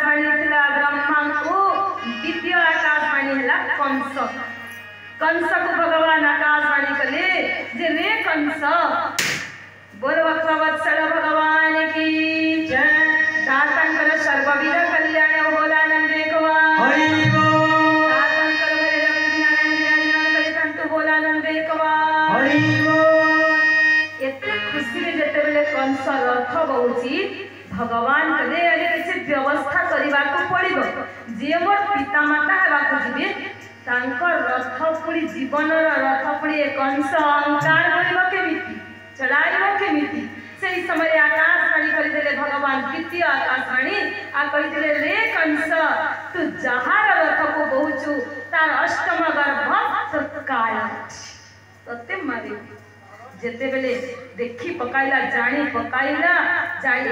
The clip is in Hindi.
आकाशवाणी थिला ब्रह्मा को द्वितीय आकाशवाणी हला कंस। कंस को भगवान आकाशवाणी कले जे रे कंस बोल भक्तवत्सल भगवान की जय। दातांकर सर्वविध कल्याण बोलानंदे कवा हरि बोल। दातांकर भरे लक्ष्मी नारायण कलितंतु बोलानंदे कवा हरि बोल। एते खुशी रे जते बेले कंस रथ बहुची भगवान कले आगे किसी व्यवस्था करबा को पड़िबो। जे मोर पिता माता हेबा को जिबे तांकर रथ पुरी जीवन रथ पुरी कंस अहंकार करबो केमिति चलाइबो केमिति से समय आकाशवाणी करदेले भगवान द्वितीय आकाशवाणी आ कहते रे कंस तू जहार रथ को बहुचु तार अष्टम गर्भ तत्काल तते मारे जेते बेले देखी पकाइला जानी पकाइला जाई